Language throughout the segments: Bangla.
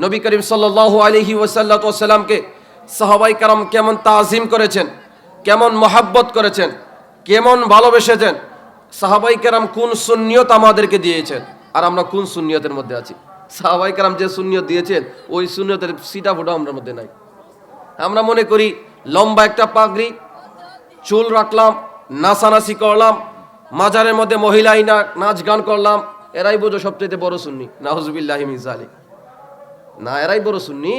নবী করিম সাল্লাল্লাহু আলাইহি ওয়াসাল্লামকে সাহাবায়ে কেরাম কেমন তাজিম করেছেন, কেমন মহাব্বত করেছেন, কেমন ভালোবেসেছেন। সাহাবায়ে কেরাম কোন সুন্নিয়ত আমাদেরকে দিয়েছেন, আর আমরা কোন সুন্নিয়তের মধ্যে আছি? সাহাবায়ে কেরাম যে সুন্নিয়ত দিয়েছেন ওই সুন্নিয়তের সিটা ফোটা আমাদের মধ্যে নাই। আমরা মনে করি লম্বা একটা পাগড়ি, চুল রাখলাম, নাচানাচি করলাম, মাজারের মধ্যে মহিলাই নাচ গান করলাম, এরাই বোঝো সবচেয়ে বড় সুন্নি। নাউজুবিল্লাহি মিন যালিক। না, এরাই বড় সুন্নি।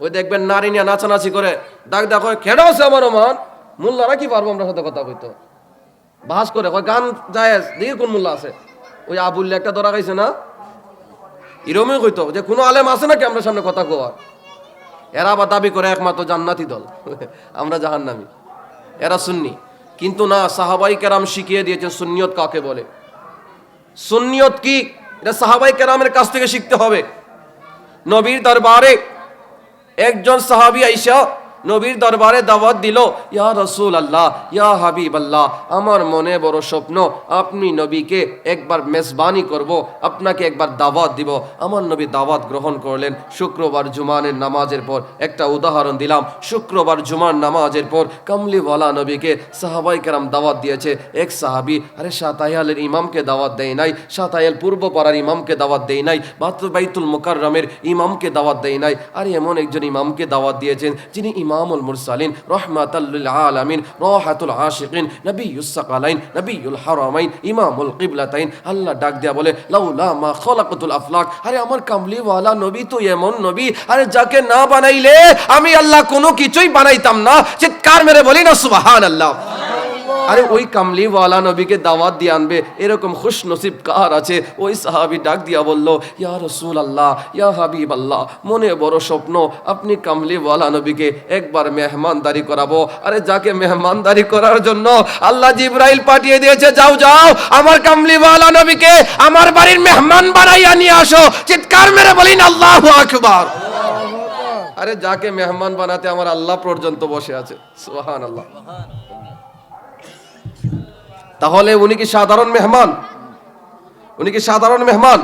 ওই দেখবেন নারী নিয়ে নাচানাচি করে, ডাক দেখো খেড়ে আছে আমার মান মোল্লারা কি পারবো আমরা সাথে কথা কইতো, বাস করে কয় গান যায় দেখি কোন মোল্লা আছে। ওই আবুল্লে একটা ধরা খাইছে না, এরমই কইতো যে কোনো আলেম আছে নাকি আমরা সামনে কথা কোয়া। এরা আবার দাবি করে একমাত্র জান্নাতি দল, আমরা জাহান্নামী, এরা সুন্নি। কিন্তু না, সাহাবায়ে কেরাম শিখিয়ে দিয়েছেন সুন্নিয়ত কাকে বলে। সুন্নিয়ত কি, এটা সাহাবায়ে কেরামের কাছ থেকে শিখতে হবে। নবীর দরবারে একজন সাহাবী আইসা নবীর দরবারে দাওয়াত দিল, ইয়া রাসূলুল্লাহ, ইয়া হাবিবাল্লাহ, আমার মনে বড় স্বপ্ন আপনি নবীকে একবার মেজবানি করব, আপনাকে একবার দাওয়াত দিব। আমার নবী দাওয়াত গ্রহণ করলেন। শুক্রবার জুমানের নামাজের পর, একটা উদাহরণ দিলাম, শুক্রবার জুমার নামাজের পর কামলিওয়ালা নবীকে সাহাবায়ে কেরাম দাওয়াত দিয়েছে। এক সাহাবী আরে সাতাইয়ালের ইমামকে দাওয়াত দেয় নাই, সাতাইয়াল পূর্ব পাড়ার ইমামকে দাওয়াত দেয় নাই, বাইতুল মুকাররমের ইমামকে দাওয়াত দেয় নাই, আর এমন একজন ইমামকে দাওয়াত দিয়েছেন যিনি ইমামুল মুরসালিন, রহমাতাল লিল আলামিন, রাহাতুল আশিকিন, নবিয়ুস সাকালাইন, নবিয়ুল হারামাইন, ইমামুল কিবলাতাইন। আল্লাহ ডাক দেয়া বলে, লাউলা মা খালাকাতুল আফলাক, আরে আমার কামলিওয়ালা নবী তো এমন নবী, আরে যাকে না বানাইলে আমি আল্লাহ কোনো কিছুই বানাইতাম না। চিৎকার মেরে বলি না সুবহানাল্লাহ। আরে ওই কামলিওয়ালা নবীকে দাওয়াত দিয়ে আনবে, এরকম খুশ নসিব কার আছে? ওই সাহাবী ডাক দিয়া বলল, ইয়া রাসূলুল্লাহ, ইয়া হাবিবাল্লাহ, মনে বড় স্বপ্ন আপনি কামলিওয়ালা নবীকে একবার মেহমানদারি করাবো। আরে যাকে মেহমানদারি করার জন্য আল্লাহ জিবরাইল পাঠিয়ে দিয়েছে, যাও যাও আমার কামলিওয়ালা নবীকে আমার বাড়ির মেহমান বানাইয়া নিয়ে আসো। চিৎকার মেরে বলিন আল্লাহু আকবার। আরে যাকে মেহমান বানাতে আমার আল্লাহ পর্যন্ত বসে আছে, সুবহানাল্লাহ। তাহলে উনি কি সাধারণ মেহমান? উনি কি সাধারণ মেহমান?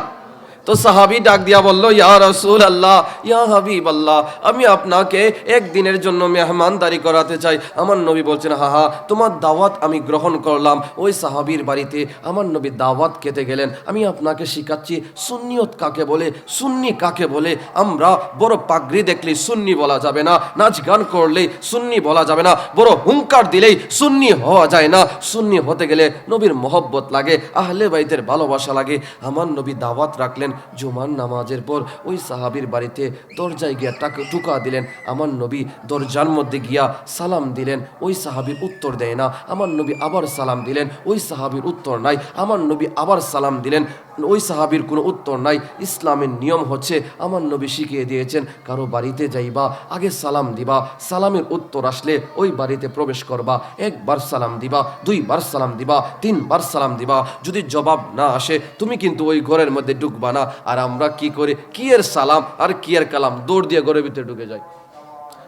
তো সাহাবী ডাক দিয়া বলল, ইয়া রাসূলুল্লাহ, ইয়া হাবিবাল্লাহ, আমি আপনাকে একদিনের জন্য মেহমানদারি করাতে চাই। আমার নবী বলছেন, হা হা, তোমার দাওয়াত আমি গ্রহণ করলাম। ওই সাহাবীর বাড়িতে আমার নবী দাওয়াত খেতে গেলেন। আমি আপনাকে শিখাচ্ছি সুন্নিয়ত কাকে বলে, সুন্নি কাকে বলে। আমরা বড় পাগড়ি দেখলেই সুন্নি বলা যাবে না, নাচ গান করলেই সুন্নি বলা যাবে না, বড় হুঙ্কার দিলেই সুন্নি হওয়া যায় না। সুন্নি হতে গেলে নবীর মহব্বত লাগে, আহলে বাইতের ভালোবাসা লাগে। আমার নবী দাওয়াত রাখলেন জুমার নামাজের পর। ওই সাহাবীর বাড়িতে দরজায় গিয়া টুকা দিলেন। আমার নবী দরজার মধ্যে গিয়া সালাম দিলেন, ওই সাহাবীর উত্তর দেয় না। আমার নবী আবার সালাম দিলেন, ওই সাহাবীর উত্তর নাই। আমার নবী আবার সালাম দিলেন, ওই সাহাবীর কোনো উত্তর নাই। ইসলামের নিয়ম হচ্ছে, আমার নবী শিখিয়ে দিয়েছেন, কারো বাড়িতে যাইবা আগে সালাম দিবা, সালামের উত্তর আসলে ওই বাড়িতে প্রবেশ করবা। একবার সালাম দিবা, দুইবার সালাম দিবা, তিনবার সালাম দিবা। যদি জবাব না আসে তুমি কিন্তু ওই ঘরের মধ্যে ঢুকবা না। আর আমরা কি করি, কি এর সালাম আর কি এর কালাম, দৌড় দিয়ে ঘরের ভিতরে ঢুকে যাই।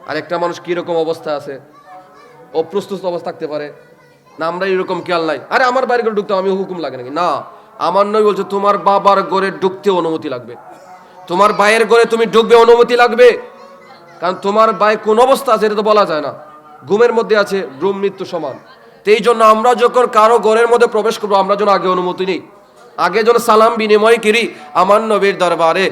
আর একটা মানুষ কিরকম অবস্থা আছে, অপ্রস্তুত অবস্থা থাকতে পারে না, আমরা এরকম খেয়াল নাই। আরে আমার বাড়ি ঘরে ঢুকতে আমি হুকুম লাগে নাকি? না, আমার নবী বলছে তোমার বাবার ঘরে ঢুকতে অনুমতি লাগবে, তোমার ভাইয়ের ঘরে তুমি ঢুকবে অনুমতি লাগবে। কারণ তোমার ভাই কোন অবস্থা আছে এটা তো বলা যায় না, ঘুমের মধ্যে আছে, ঘুম মৃত্যু সমান। তো এই জন্য আমরা যখন কারো ঘরের মধ্যে প্রবেশ করবো আমরা যেন আগে অনুমতি নিই, আগে যেন সালাম বিনিময় করি। আমার নবীর দরবারে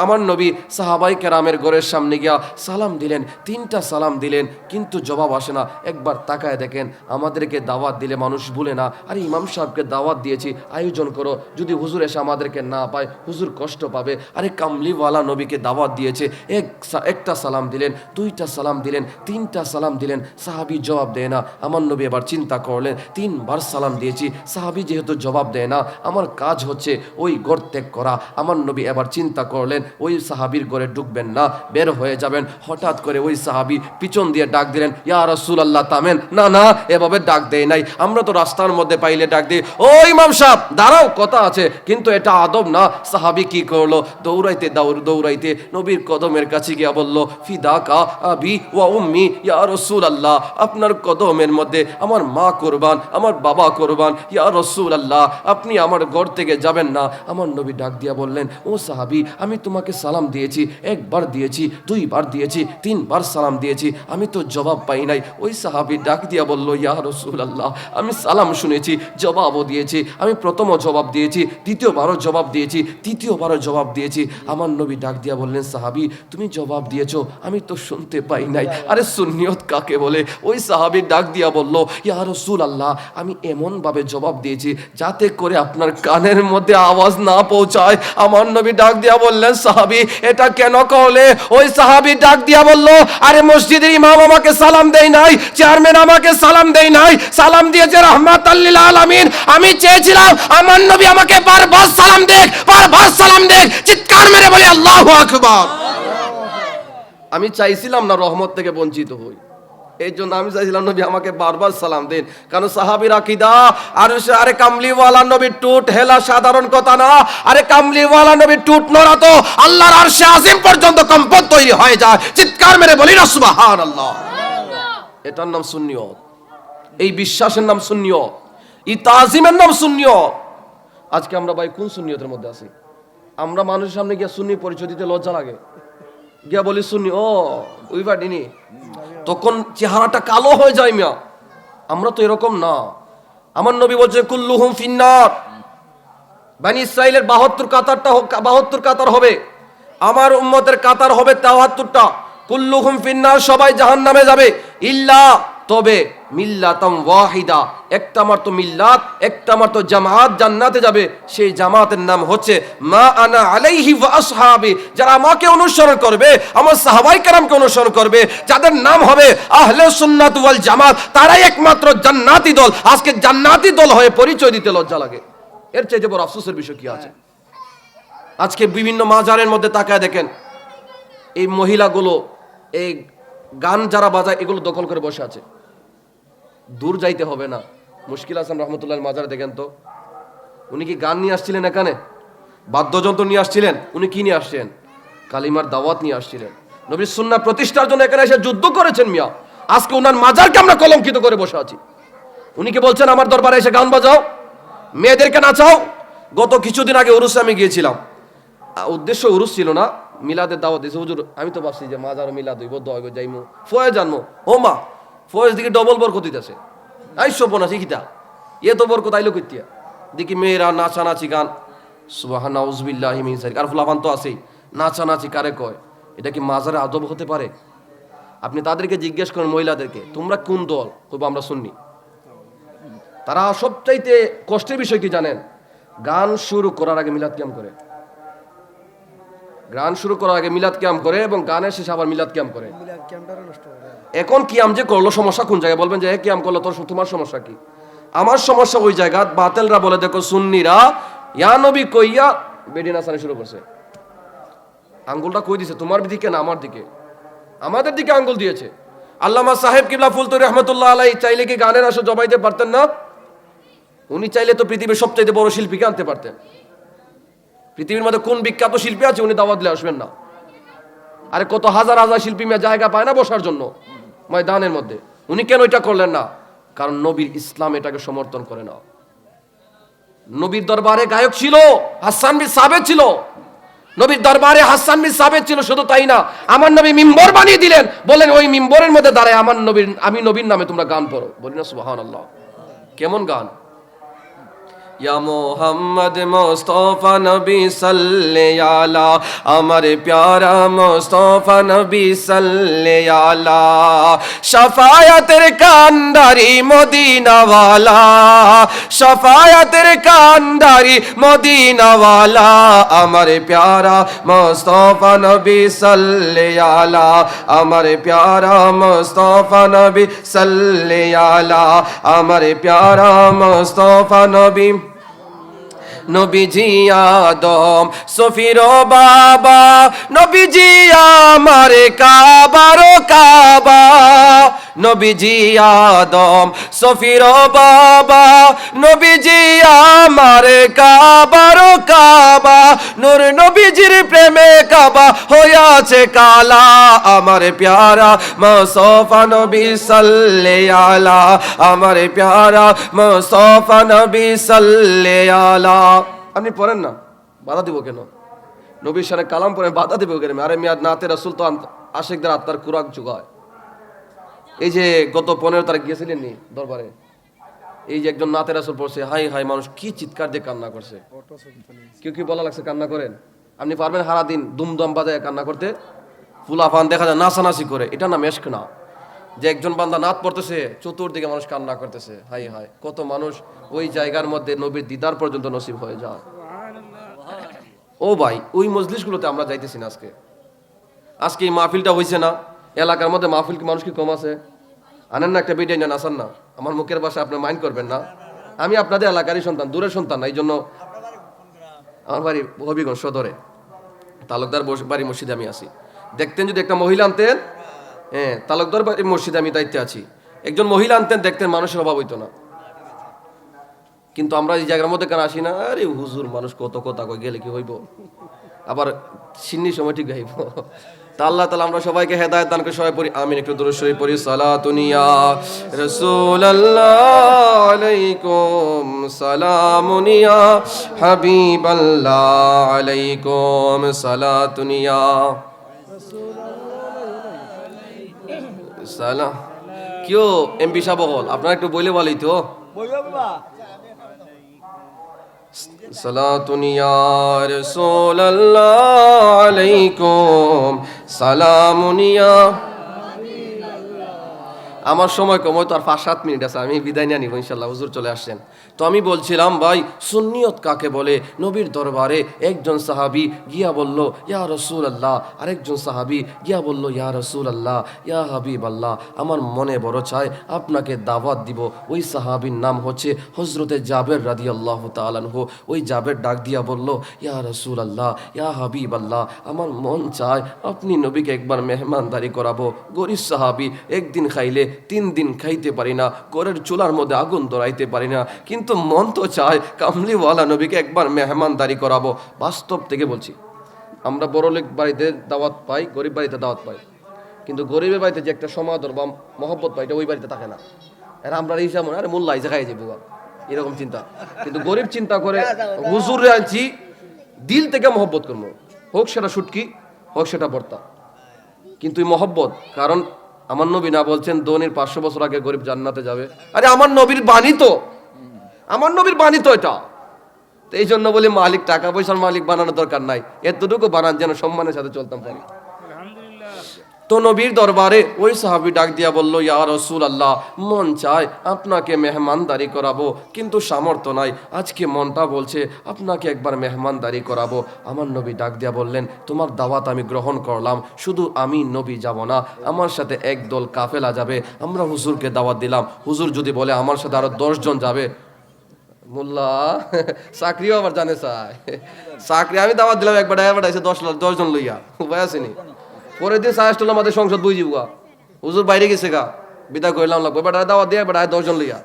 আমার নবী সাহাবায়ে কেরামের ঘরের সামনে গিয়া সালাম দিলেন, 3টা সালাম দিলেন, কিন্তু জবাব আসে না। একবার তাকায় দেখেন, আমাদেরকে দাওয়াত দিলে মানুষ ভুলে না। আরে ইমাম সাহেবকে দাওয়াত দিয়েছি, আয়োজন করো, যদি হুজুর এসে আমাদেরকে না পায় হুজুর কষ্ট পাবে। আরে কামলিওয়ালা নবীকে দাওয়াত দিয়েছে, একটা সালাম দিলেন, 2টা সালাম দিলেন, 3টা সালাম দিলেন, সাহাবী জবাব দেয় না। আমার নবী এবার চিন্তা করলেন, 3বার সালাম দিয়েছি, সাহাবী যেহেতু জবাব দেয় না, আমার কাজ হচ্ছে ওই ঘর ত্যাগ করা। আমার নবী এবার চিন্তা করলেন, ওই সাহাবীর ঘরে ঢুকবেন না, বের হয়ে যাবেন। হঠাৎ করে ওই সাহাবী পিছন দিয়ে ডাক দিলেন, ইয়া রাসূলুল্লাহ থামেন। না না, এভাবে ডাক দেয় নাই, আমরা তো রাস্তার মধ্যে পাইলে ডাক দিই, ও ইমাম সাহেব দাঁড়াও, কথা আছে, কিন্তু এটা আদব না। সাহাবী কি করলো, দৌড়াইতে নবীর কদমের কাছে গিয়া বলল, ফিদাকা আবি ওয়া উম্মি ইয়া রাসূলুল্লাহ, আপনার কদমের মধ্যে আমার মা কুরবান, আমার বাবা কুরবান, ইয়া রাসূলুল্লাহ, আপনি আমার ঘর থেকে যাবেন না। আমার নবী ডাক দিয়া বললেন, ও সাহাবী, আমি তোমাকে সালাম দিয়েছি, একবার দিয়েছি, দুইবার দিয়েছি, তিনবার সালাম দিয়েছি, আমি তো জবাব পাই নাই। ওই সাহাবী ডাক দিয়া বলল, ইয়া রাসূলুল্লাহ, আমি সালাম শুনেছি, জবাবও দিয়েছি, আমি প্রথমও জবাব দিয়েছি, দ্বিতীয়বারও জবাব দিয়েছি, তৃতীয়বারও জবাব দিয়েছি। আমার নবী ডাক দিয়া বললেন, সাহাবী, তুমি জবাব দিয়েছো, আমি তো শুনতে পাই নাই। আরে সুন্নিয়ত কাকে বলে? ওই সাহাবী ডাক দিয়া বলল, ইয়া রাসূলুল্লাহ, আমি এমন ভাবে জবাব দিয়েছি যাতে করে আপনার কানের মধ্যে আওয়াজ না পৌঁছায়। আমার নবী ডাক দিয়া বললেন, সাহাবী, এটা কেন করলে? ওই সাহাবী ডাক দিয়া বলল, আরে মসজিদের ইমাম আমাকে সালাম দেয় নাই, চেয়ারম্যান আমাকে সালাম দেয় নাই, সালাম দিয়েছে রাহমাতাল লিল আলামিন। আমি চেয়েছিলাম আমার নবী আমাকে বারবার সালাম দেখ, বারবার সালাম দেখ। চিৎকার মেরে বলি আল্লাহু আকবার। আমি চাইছিলাম না রহমত থেকে বঞ্চিত হই, এই জন্য আমি চাইছিলাম নবী আমাকে বারবার সালাম দেন। কারণ সাহাবীর আকীদা, আরে কামলিওয়ালা নবীর টুট হেলা সাধারণ কথা না। আরে কামলিওয়ালা নবীর টুট নড়া তো আল্লাহর আরশে আজিম পর্যন্ত কম্পন তৈরি হয়ে যায়। চিৎকার মেরে বলি না সুবহানাল্লাহ। এটার নাম সুন্নিয়ত, এই বিশ্বাসের নাম সুন্নিয়ত, এই তাজিমের নাম সুন্নিয়ত। আজকে আমরা ভাই কোন সুন্নিয়তের মধ্যে আছি? আমরা মানুষের সামনে গিয়ে সুন্নি পরিচয় দিতে লজ্জা লাগে, গিয়া বলি সুন্নি, ও ওই বাড়িনি, তখন চেহারাটা কালো হয়ে যায়। মিয়া, আমরা তো এরকম না। আমার নবী বলছে, কুল্লুহুম ফিন্নার, বনি ইসরাইলের 72 কাতার হবে, আমার উম্মতের কাতার হবে 73টা। কুল্লুহুম ফিন্নার, সবাই জাহান্নামে যাবে, ইল্লা, তবে মিল্লাতাম ওয়াহিদা, একটা মাত্র মিল্লাত, একটা মাত্র জামাত জান্নাতে যাবে। সেই জামাতের নাম হচ্ছে মা আনা আলাইহি ওয়া আসহাবি, যারা আমাকে অনুসরণ করবে, আমার সাহাবায়ে কেরামকে অনুসরণ করবে, যাদের নাম হবে আহলে সুন্নাত ওয়াল জামাত, তারাই একমাত্র জান্নাতি দল। আজকে জান্নাতি দল হয়ে পরিচয় দিতে লজ্জা লাগে, এর চাইতে বড় আফসোসের বিষয় কি আছে? আজকে বিভিন্ন মাজারের মধ্যে তাকায় দেখেন, এই মহিলাগুলো এই গান যারা বাজায় এগুলো দখল করে বসে আছে। দূর যাইতে হবে না, মুশকিল হাসান রহমতুল্লাহ মাজারে দেখেন তো, উনি কি গান নিয়ে আসছিলেন এখানে? বাদ্যযন্ত্র নিয়ে আসছিলেন? উনি কি নিয়ে আসছেন? কালিমার দাওয়াত নিয়ে আসছিলেন। নবীর সুন্নাহ প্রতিষ্ঠার জন্য এখানে এসে যুদ্ধ করেছেন। মিয়া, আজকে ওনার মাজারকে আমরা কলঙ্কিত করে বসে আছি। উনি কি বলছেন আমার দরবারে এসে গান বাজাও, মেয়েদেরকে নাচাও? গত কিছুদিন আগে উরুসে আমি গিয়েছিলাম, উদ্দেশ্য উরুস ছিল না, মিলাদের দাওয়াত দিয়েছে হুজুর। আমি তো ভাবছি যে মাজার মিলাদ হইব, দোয়া যাইমু, ফয়ে জানমু। ও মা, ফয়েজ দিকে ডবল বরকত দিতেছে। আই সপনা শিখিতা এ তো বরকত আইলো কইতিয়া, দেখি মেয়েরা নাচানাচি গান, সুবহানাল্লাহ উযবিল্লাহি মিন যালিক। আর ফুলাফান তো আছেই, নাচানাচি কারে কয়? এটা কি মাজারে আদব হতে পারে? আপনি তাদেরকে জিজ্ঞেস করেন, মহিলাদেরকে, তোমরা কোন দল? কইবো আমরা সুন্নি। তারা সবচাইতে কষ্টের বিষয় কি জানেন? গান শুরু করার আগে মিলাদ কিয়াম করে, গান শুরু করার আগে মিলাদ কিয়াম করে, এবং গানের শেষে আবার মিলাদ কিয়াম করে। এখন কিয়াম যে করলো, সমস্যা কোন জায়গায়? বলবেন যে কিয়াম করলো, তোমার সমস্যা কি? আমার সমস্যা ওই জায়গা, বাতেলরা বলে দেখো সুন্নিরা ইয়া নবী কইয়া বেডি নাচানি শুরু করছে। আঙ্গুলটা কই দিছে? তোমার দিকে না আমার দিকে? আমাদের দিকে আঙ্গুল দিয়েছে। আল্লামা সাহেব কিবলা ফুলতুরি রহমতুল্লাহ আলাইহি চাইলে কি গানের আসর জবাইতে পারতেন না? উনি চাইলে তো পৃথিবীর সবচেয়ে বড় শিল্পীকে আনতে পারতেন। পৃথিবীর মধ্যে কোন বিখ্যাত শিল্পী আছে উনি দাওয়াত দিলে আসবেন না? আরে কত হাজার হাজার শিল্পী মেয়ে জায়গা পায় না বসার জন্য ময়দানের মধ্যে, উনি কেন এটা করলেন না? কারণ নবীর ইসলাম এটাকে সমর্থন করে না। নবীর দরবারে গায়ক ছিল, হাসান বিন সাবেত ছিল, নবীর দরবারে হাসান বিন সাবেত ছিল। শুধু তাই না, আমার নবী মিম্বর বানিয়ে দিলেন, বলেন ওই মিম্বরের মধ্যে দাঁড়ায় আমি নবীর নামে তোমরা গান পড়ো। বলি না সুবহানাল্লাহ। কেমন গান? ইয়া মোহাম্মদ মুস্তাফা নবী সাল্লে আলা, আমার প্যারা মুস্তাফা নবী সাল্লে আলা, শাফায়াতের কান্ডারি মদিনা ওয়ালা, শাফায়াতের কান্ডারি মদিনা ওয়ালা, আমার প্যারা মুস্তাফা নবী সাল্লে আলা, আমার প্যারা মুস্তাফা নবী সাল্লে আলা, আমার প্যারা মুস্তাফা নবী। নবীজি আদম সফির বাবা, নবীজি আমার কাবার কাবা, নবীজি আদম সফির বাবা, নবীজি আমার কাবার কাবা, নূর নবীজির প্রেমে কাবা হইয়াছে কালা, আমার প্যারা মুস্তাফা নবী সাল্লে আলা, আমার প্যারা মুস্তাফা নবী সাল্লে আলা। আপনি পড়েন না, বাধা দিব কেন? নবীর সাথে কালাম পড়ে বাধা দিব কেন? আরে মিয়া, নাতে রাসূল তো আশিকদের আত্মার কুরাক যোগায়। এই যে গত 15 তারিখ গিয়েছিলেন নি দরবারে, এই যে একজন নাতে রাসূল পড়ছে, হাই হাই মানুষ কি চিৎকার দিয়ে কান্না করছে। কেউ কি বলা লাগছে কান্না করেন? আপনি পারবেন সারা দিন দুমদম বাজায় কান্না করতে? ফুলাফান দেখা যায় নাচানাচি করে, এটা না মেশক না। যে একজন বান্দা নাত পড়তেছে, চতুর্দিকে মানুষ কান্না করতেছে, হাই হাই কত মানুষ ওই জায়গার মধ্যে নবীর দিদার পর্যন্ত নসিব হয়ে যায়। ও ভাই, ওই মজলিসগুলোতে আমরা যাইতেছি না। আজকে এই মাহফিলটা হয়েছে না, এলাকার মধ্যে মাহফিল কি মানুষ কি কম আছে? আনেন না একটা বিডিআই, নেন, আসান না। আমার মুখের ভাষা আপনি মাইন্ড করবেন না। আমি আপনাদের এলাকারই সন্তান, দূরের সন্তান না। এই জন্য আমার বাড়ি হবিগঞ্জ সদরে, তালুকদার বাড়ি মসজিদে আমি আছি। দেখতেন যদি একটা মহিলা আনতেন, হ্যাঁ তালুকদার বাড়ি মসজিদে আমি দায়িত্বে আছি, একজন মহিলা আনতেন, দেখতেন মানুষের অভাব হইতো না। কিন্তু আমরা এই জায়গার মধ্যে কেন আসি না? আরে হুজুর মানুষ কত কথা কই, গেলে কি হইব, আবার সিন্নি সময় ঠিক গাইব। তা আল্লাহ তাআলা আমরা সবাইকে হেদায়েত দান করে সবাই পড়ি আমিন। একটু দরুদ শরীফ পড়ি। সালাতুন ইয়া রাসূলুল্লাহ আলাইকুম, সালামুন ইয়া হাবিবাল্লাহ আলাইকুম, সালাতুন ইয়া সালাম। কিও এমপি সাহেব বল, আপনারা একটু বলে বলেই তো। সালাতুন ইয়া রাসূলুল্লাহ আলাইকুম, সালামুন ইয়া। আমার সময় কম, তো আর 5-7 মিনিট আছে, আমি বিদায় নিয়ে নিব ইনশাল্লাহ। হুজুর চলে আসছেন। তো আমি বলছিলাম ভাই, সুন্নিয়ত কাকে বলে? নবীর দরবারে একজন সাহাবী গিয়া বলল ইয়া রাসূলুল্লাহ, আরেকজন সাহাবী গিয়া বলল ইয়া রাসূলুল্লাহ, ইয়া হাবিবাল্লাহ, আমার মনে বড় চায় আপনাকে দাওয়াত দিব। ওই সাহাবীর নাম হচ্ছে হযরতে জাবের রাদিয়াল্লাহু তাআলা আনহু। ওই জাবের ডাক দিয়া বলল ইয়া রাসূলুল্লাহ, ইয়া হাবিবাল্লাহ, আমার মন চায় আপনি নবীকে একবার মেহমানদারি করাবো। গরিব সাহাবী, একদিন খাইলে 3 দিন খাইতে পারি না, ঘরের চুলার মধ্যে আগুন ধরাইতে পারি না, কিন্তু মন তো চায় কামলিওয়ালা নবীকে একবার মেহমানদারি করাবো। বাস্তব থেকে বলছি, আমরা বড়লোক বাড়িতে দাওয়াত পাই, গরিব বাড়িতে দাওয়াত পাই, কিন্তু গরিবের বাড়িতে যে একটা সমাদর বা মহব্বত পাই, এটা ওই বাড়িতে থাকে না। আর আমরা এই যেমন আরে মোল্লা এই জায়গায় যাবো এরকম চিন্তা, কিন্তু গরিব চিন্তা করে হুজুরে আনছি দিল থেকে মহব্বত করবো, হোক সেটা শুটকি, হোক সেটা ভর্তা, কিন্তু এই মহব্বত। কারণ আমার নবী না বলছেন ধনীর 500 বছর আগে গরিব জান্নাতে যাবে? আরে আমার নবীর বাণী তো, আমার নবীর বাণী তো এটা। তো এই জন্য বলি মালিক, টাকা পয়সার মালিক বানানোর দরকার নাই, এতটুকু বানান যেন সম্মানের সাথে চলতাম পারি। তো নবীর দরবারে ওই সাহাবী ডাক দিয়া বলল ইয়া রাসূলুল্লাহ, মন চায় আপনাকে মেহমানদারি করাবো, কিন্তু সামর্থ্য নাই। আজকে মনটা বলছে আপনাকে একবার মেহমানদারি করাবো। আমার নবী ডাক দিয়া বললেন তোমার দাওয়াত আমি গ্রহণ করলাম, শুধু আমি নবী যাব না, আমার সাথে একদল কাফেলা যাবে। আমরা হুজুরকে দাওয়াত দিলাম, হুজুর যদি বলে আমার সাথে আরো 10 জন যাবে, মোল্লা চাকরিও আবার জানে চায়, চাকরি আমি দাওয়াত দিলাম, একবার ড্রাইভার আইছে 10 জন লইয়া, উপায় আসেনি। পরের দিন সাহেব আমাদের সংসদ বুঝি যাবো, হুজুর বাইরে গেছে গা, বিদায় করলাম লাগবে, এবার দাওয়াত দিয়ে এবার 10 জন লইয়া।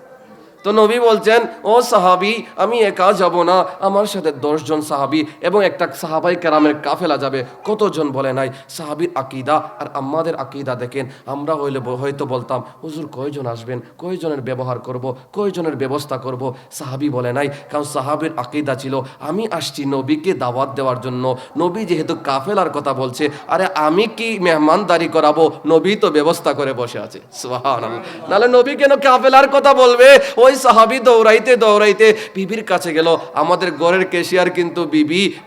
তো নবী বলছেন ও সাহাবী, আমি একা যাব না, আমার সাথে 10 জন সাহাবী এবং একটা সাহাবাই কেরামের কাফেলা যাবে। কতজন বলে নাই। সাহাবীর আকীদা আর আমাদের আকীদা দেখেন, আমরা হইলে হয়তো বলতাম হুজুর কয়জন আসবেন, কয়জনের ব্যবহার করব, কয়জনের ব্যবস্থা করব। সাহাবী বলে নাই, কারণ সাহাবীর আকীদা ছিল আমি আসছি নবীকে দাওয়াত দেওয়ার জন্য। নবী যেহেতু কাফেলার কথা বলছে, আরে আমি কি মেহমানদারি করাবো, নবী তো ব্যবস্থা করে বসে আছে। সুবহানাল্লাহ, নালে নবী কেন কাফেলার কথা বলবে? ওই সাহাবী দৌড়াইতে দৌড়াইতে বিবির কাছে গেল। আমাদের ঘরের ক্যাশিয়ার কিন্তু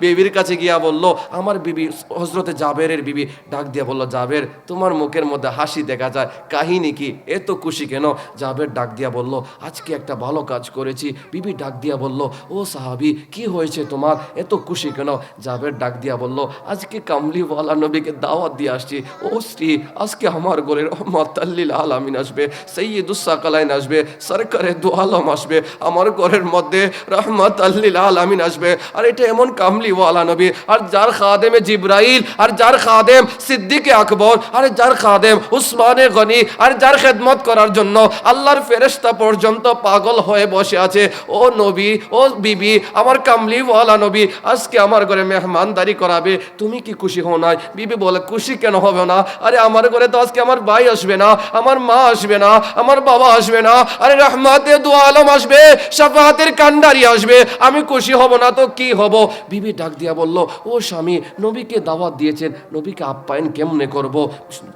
বিবির কাছে গিয়া বলল, আমার বিবি হযরতে জাবেরের বিবি ডাক দিয়া বলল, জাবের তোমার মুখের মধ্যে হাসি দেখা যায়, কাহিনী কি, এত খুশি কেন? জাবের ডাক দিয়া বলল, আজকে একটা ভালো কাজ করেছি। বিবি ডাক দিয়া বলল, ও সাহাবী কি হয়েছে তোমার, এত খুশি কেন? জাবের ডাক দিয়া বলল, আজকে কামলিওয়ালা নবীকে দাওয়াত দিয়ে আসছি। ও স্ত্রী, আজকে আমার ঘরে রহমাতুল লিল আলামিন আসবে, সাইয়্যিদুস সাকালাইন আসবে, সরকারে দু আলম আসবে, আমার ঘরের মধ্যে রাহমাতাল লিল আলামিন আসবে। আর এটা এমন কামলিওয়ালা নবী, আর যার খাদেমে জিবরাইল, আর যার খাদেম সিদ্দিকে আকবর, আর যার খাদেম উসমানে গনি, আর যার খেদমত করার জন্য আল্লাহর ফেরেশতা পর্যন্ত পাগল হয়ে বসে আছে। ও নবী, ও বিবি, আমার কামলিওয়ালা নবী আজকে আমার ঘরে মেহমানদারি করাবে, তুমি কি খুশি হও না? বিবি বলে, খুশি কেন হবে না? আরে আমার ঘরে তো আজকে আমার ভাই আসবে না, আমার মা আসবে না, আমার বাবা আসবে না, আরে রহমাতে দু আলম আসবে, শাফাআতের কান্ডারি আসবে, আমি খুশি হব না তো কি হব? বিবি ডাক দিয়া বলল, ও স্বামী, নবীকে দাওয়াত দিয়েছেন, নবীকে আপ্যায়ন কেমনে করব?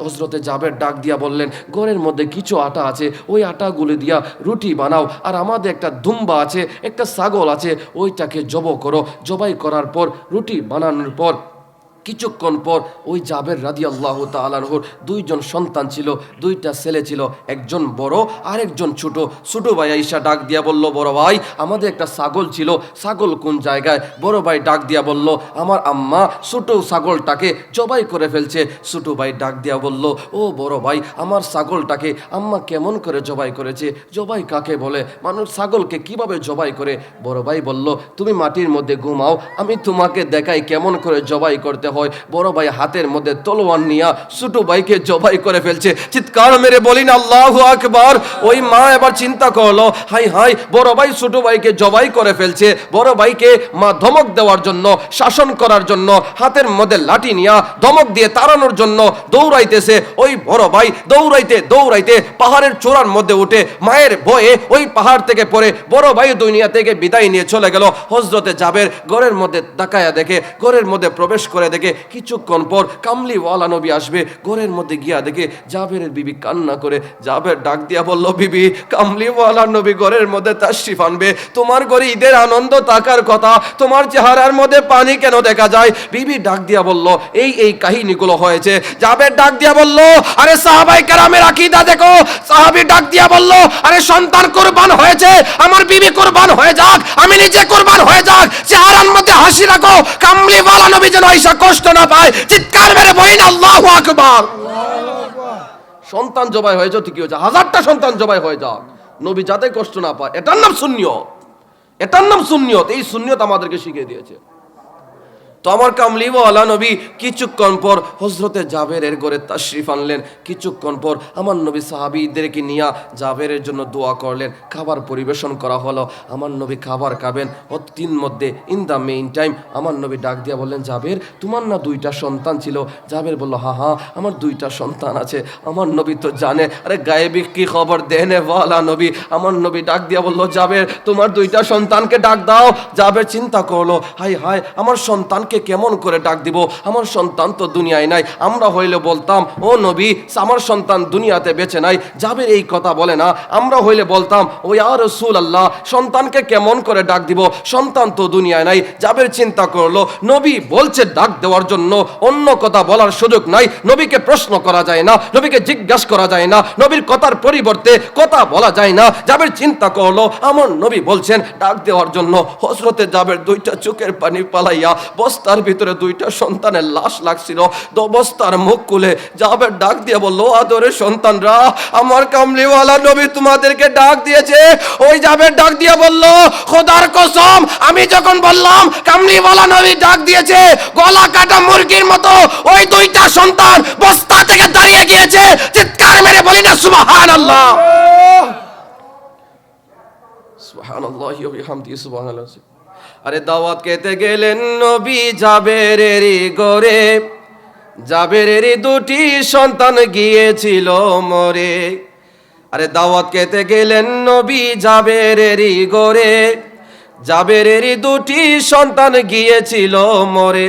হযরতে জাবের ডাক দিয়া বললেন, ঘরের মধ্যে কিছু আটা আছে, ওই আটাগুলো দিয়া রুটি বানাও, আর আমাদের একটা দুম্বা আছে, একটা ছাগল আছে, ওইটাকে জবাই করো। জবাই করার পর রুটি বানানোর পর কিছুক্ষণ পর ওই জাবের রাদিয়াল্লাহু তাআলা আনহুর দুইজন সন্তান ছিল, দুইটা ছেলে ছিল, একজন বড় আর একজন ছোট। ছোট ভাই আইসা ডাক দিয়া বলল, বড় ভাই, আমাদের একটা ছাগল ছিল, ছাগল কোন জায়গায়? বড় ভাই ডাক দিয়া বলল, আমার আম্মা ছোট ছাগলটাকে জবাই করে ফেলছে। ছোট ভাই ডাক দিয়া বলল, ও বড় ভাই, আমার ছাগলটাকে আম্মা কেমন করে জবাই করেছে? জবাই কাকে বলে? মানুষ ছাগলকে কিভাবে জবাই করে? বড় ভাই বলল, তুমি মাটির মধ্যে ঘুমাও, আমি তোমাকে দেখাই কেমন করে জবাই করতে হয়। বড় ভাই হাতের মধ্যে তলোয়ার নিয়া ছোট ভাইকে জবাই করে ফেলছে। চিৎকার মেরে বলিন আল্লাহু আকবার। ওই মা এবার চিন্তা করলো, হাই হাই, বড় ভাই ছোট ভাইকে জবাই করে ফেলছে। বড় ভাইকে মা ধমক দেওয়ার জন্য, শাসন করার জন্য হাতের মধ্যে লাঠি নিয়া ধমক দিয়ে তাড়ানোর জন্য দৌড়াইতেছে। ওই বড় ভাই দৌড়াইতে দৌড়াইতে পাহাড়ের চূড়ার মধ্যে উঠে মায়ের ভয়ে ওই পাহাড় থেকে পড়ে বড় ভাই দুনিয়া থেকে বিদায় নিয়ে চলে গেল। হযরতে জাবের ঘরের মধ্যে তাকায়া দেখে, ঘরের মধ্যে প্রবেশ করে দেখে কিছুক্ষণ পর কামলিওয়ালা নবী আসবে। ঘরের মধ্যে গিয়া দেখে জাবেরের বিবি কান্না করে। জাবের ডাক দিয়া বলল, বিবি, কামলিওয়ালা নবী ঘরের মধ্যে তাশরিফ আনবে, তোমার ঘরে ঈদের আনন্দ থাকার কথা, তোমার চেহারার মধ্যে পানি কেন দেখা যায়? বিবি ডাক দিয়া বলল, এই কাহিনীগুলো হয়েছে। জাবের ডাক দিয়া বলল, আরে সাহাবায়ে কেরামের আকীদা দেখো। সাহাবী ডাক দিয়া বলল, আরে সন্তান কুরবান হয়েছে, আমার বিবি কুরবান হয়ে যাক, আমি নিজে কুরবান হয়ে যাক, চেহারার মধ্যে হাসি রাখো, কামলিওয়ালা নবী যেন আয়েশা কষ্ট না পায়। চিৎকার মেরে বলেন আল্লাহু আকবার। সন্তান জবাই হয়ে যাও, ঠিকই হয়েছে, 1000টা সন্তান জবাই হয়ে যাক, নবী যাতে কষ্ট না পায়, এটার নাম সুন্নিয়ত। এটার নাম সুন্নিয়ত। এই সুন্নিয়ত আমাদেরকে শিখিয়ে দিয়েছে। তো আমার কামলিওয়ালা নবী কিছুক্ষণ পর হযরতে জাবেরের ঘরে তাশরিফ আনলেন। কিছুক্ষণ পর আমার নবী সাহাবীদেরকে নিয়ে জাবেরের জন্য দোয়া করলেন। খাবার পরিবেশন করা হলো। আমার নবী খাবার খাবেন, অতিন মধ্যে ইন দ্য মেইন টাইম আমার নবী ডাক দিয়া বললেন, জাবের, তোমার না 2টা সন্তান ছিল? জাবের বলল, হ্যাঁ, আমার 2টা সন্তান আছে। আমার নবী তো জানে, আরে গায়েবী কি খবর দেনে ওয়ালা নবী। আমার নবী ডাক দিয়া বলল, জাবের, তোমার 2টা সন্তানকে ডাক দাও। জাবের চিন্তা করলো, হাই হাই, আমার সন্তানকে কেমন করে ডাক দিব? আমার সন্তান তো দুনিয়ায় নাই। আমরা হইলে বলতাম, ও নবী, আমার সন্তান দুনিয়াতে বেঁচে নাই। জাবের এই কথা বলে না। আমরা হইলে বলতাম, ও ইয়া রাসূলুল্লাহ, সন্তানকে কেমন করে ডাক দিব? সন্তান তো দুনিয়ায় নাই। জাবের চিন্তা করলো, নবী বলছে ডাক দেওয়ার জন্য, অন্য কথা বলার সুযোগ নাই। নবীকে প্রশ্ন করা যায় না, নবীকে জিজ্ঞাসা করা যায় না, নবীর কথার পরিবর্তে কথা বলা যায় না। জাবের চিন্তা করলো, আমার নবী বলছেন ডাক দেওয়ার জন্য। হযরতে জাবের 2টা চোখের পানি পালাইয়া বস্তার ভিতরে 2টা সন্তানের লাশ লাগছিল। বস্তার মুখ খুলে জাবের ডাক দিয়ে বলল, আদরের সন্তানরা, আমার কামলিওয়ালা নবী তোমাদেরকে ডাক দিয়েছে। ওই জাবের ডাক দিয়ে বলল, খোদার কসম, আমি যখন বললাম কামলিওয়ালা নবী ডাক দিয়েছে, গলা কাটা মুরগির মতো ওই 2টা সন্তান বস্তা থেকে দাঁড়িয়ে গিয়েছে। চিৎকার মেরে বলি না সুবহানাল্লাহ। সুবহানাল্লাহি ওয়া বিহামদিহি সুবহানাল্লাহ। আরে দাওয়াত খেতে গেলেন নবী জাবেরেরই ঘরে, জাবেরেরই 2টি সন্তান গিয়েছিল মরে। আরে দাওয়াত খেতে গেলেন নবী জাবেরেরই ঘরে, জাবেরেরই 2টি সন্তান গিয়েছিল মরে।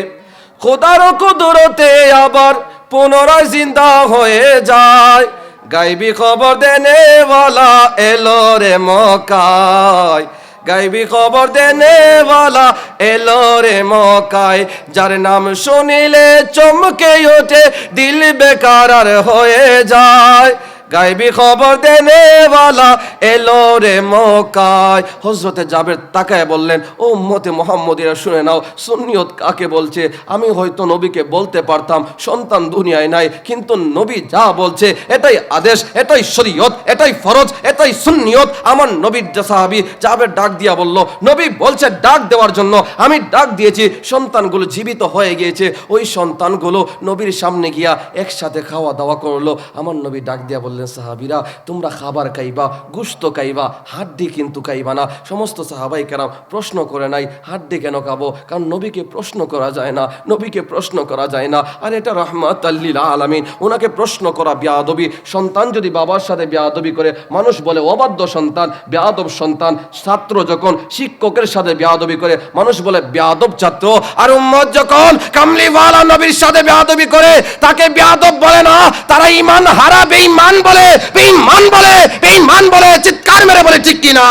খোদার কুদরতে আবার পুনরায় জিন্দা হয়ে যায়। গায়বী খবর দেনে ওয়ালা এলো রে মক্কায়, গায়বী খবর দেনে ওয়ালা এলো রে মক্কায়। যার নাম শুনিলে চমকে ওঠে দিল বেকারার হয়ে যায়। গায়বী খবর দেনে ওয়ালা এলো রে মক্কায়। হযরতে জাবের তাকায় বললেন, ও উম্মতে মুহাম্মদীরা শুনে নাও, সুন্নিয়ত কাকে বলছে? আমি হয়তো নবীকে বলতে পারতাম সন্তান দুনিয়ায় নাই, কিন্তু নবী যা বলছে এটাই আদেশ, এটাই শরীয়ত, এটাই ফরজ, এটাই সুন্নিয়ত। আমার নবীর সাহাবী জাবের ডাক দিয়া বলল, নবী বলছে ডাক দেওয়ার জন্য, আমি ডাক দিয়েছি, সন্তানগুলো জীবিত হয়ে গিয়েছে। ওই সন্তানগুলো নবীর সামনে গিয়া একসাথে খাওয়া দাওয়া করলো। আমার নবী ডাক দিয়া বললেন, সাহাবীরা তোমরা খাবার খাইবা, গোশত খাইবা, হাড্ডি কিন্তু খাইবা না। সমস্ত সাহাবাই কেরাম প্রশ্ন করে নাই হাড্ডি কেন খাবো, কারণ নবীকে প্রশ্ন করা যায় না, নবীকে প্রশ্ন করা যায় না। আর এটা রাহমাতাল লিল আলামিন, ওনাকে প্রশ্ন করা বেয়াদবি। সন্তান যদি বাবার সাথে বেয়াদবি করে, মানুষ বলে অবাধ্য সন্তান, বেয়াদব সন্তান। ছাত্র যখন শিক্ষকের সাথে বেয়াদবি করে, মানুষ বলে বেয়াদব ছাত্র। আর উম্মত যখন কামলিওয়ালা নবীর সাথে বেয়াদবি করে, তাকে বেয়াদব বলে না, তারা ঈমান হারা বেঈমান বলে, বেঈমান বলে, বেঈমান বলে। চিৎকার মেরে বলে ঠিক কি না?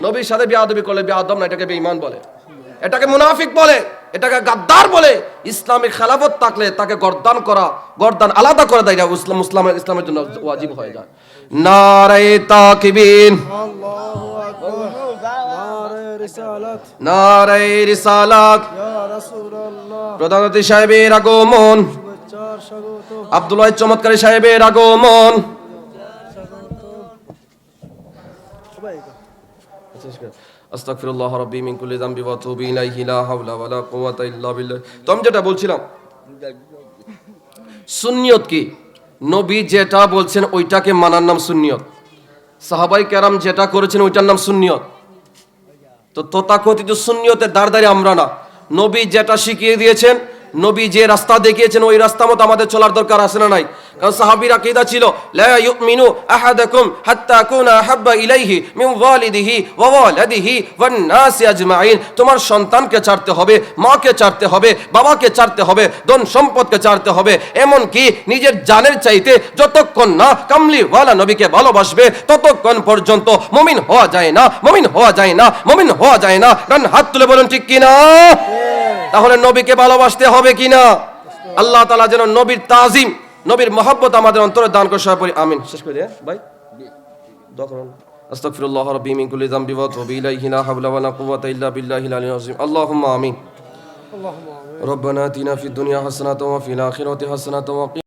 নবীর সাথে বেয়াদবি করলে বেয়াদব না, এটাকে বেঈমান বলে, এটাকে মুনাফিক বলে, এটাকে গাদ্দার বলে। ইসলামিক খেলাফত থাকলে তাকে গর্দান আলাদা করে দেয়, ইসলামের জন্য ওয়াজিব হয়ে যায়। নারায়ে তাকবীর, আল্লাহু আকবার, নারায়ে রিসালাত, নারায়ে রিসালাত। ইয়া রাসূলুল্লাহ, প্রধান অতিথি সাহেবের আগমন, শুভেচ্ছার স্বাগত, আব্দুল্লাহ চমৎকারী সাহেবের আগমন। আস্তাগফিরুল্লাহ রাব্বি মিন কুল্লি যামবি ওয়া আতুবু ইলাইহি লা হাওলা ওয়া লা কুওয়াতা ইল্লা বিল্লাহ। তো আমি যেটা বলছিলাম, সুন্নিয়ত কি? নবী যেটা বলছেন ওইটাকে মানার নাম সুন্নিয়ত। সাহাবাই কেরাম যেটা করেছেন ওইটার নাম সুন্নিয়ত। তো তথাকথিত সুন্নিয়তের দাঁড় আমরা না। নবী যেটা শিখিয়ে দিয়েছেন, নবী যে রাস্তা দেখিয়েছেন, ওই রাস্তা মতো আমাদের চলার দরকার আছে না নাই? কারণ সাহাবীর আকীদা ছিল, লা ইউমিনু আহাদাকুম হাত্তা কুনা আহাব্বা ইলাইহি মিন ওয়ালিদিহি ওয়া ওয়ালাদিহি ওয়ান নাসি আজমাইন। তোমার সন্তানকে ছাড়তে হবে, মাকে ছাড়তে হবে, বাবাকে ছাড়তে হবে, ধন সম্পদকে ছাড়তে হবে, এমন কি নিজের জানের চাইতে যতক্ষণ না কামলিওয়ালা নবীকে ভালোবাসবে ততক্ষণ পর্যন্ত মুমিন হওয়া যায় না, মুমিন হওয়া যায় না, মুমিন হওয়া যায় না। কারণ হাত তুলে বলুন ঠিক কি না? তাহলে নবীকে ভালোবাসতে হবে কিনা? আল্লাহ তাআলা যেন নবীর তাজিম, নবীর মহব্বত আমাদের অন্তরে দান করে। সবাই পড়ি আমিন। শেষ করে দিয়ে ভাই দোয়া করুন। আস্তাগফিরুল্লাহ রাব্বি মিন কুল্লি যামবি ওয়া আতুবু ইলাইহি লা হাওলা ওয়া লা কুওয়াতা ইল্লা বিল্লাহিল আলিয়্যিল আযীম। আল্লাহুম্মা আমিন। আল্লাহুম্মা আমিন। রব্বানা আতিনা ফিদ দুনিয়া হাসানাতাও ওয়া ফিল আখিরাতি হাসানাতাও ওয়া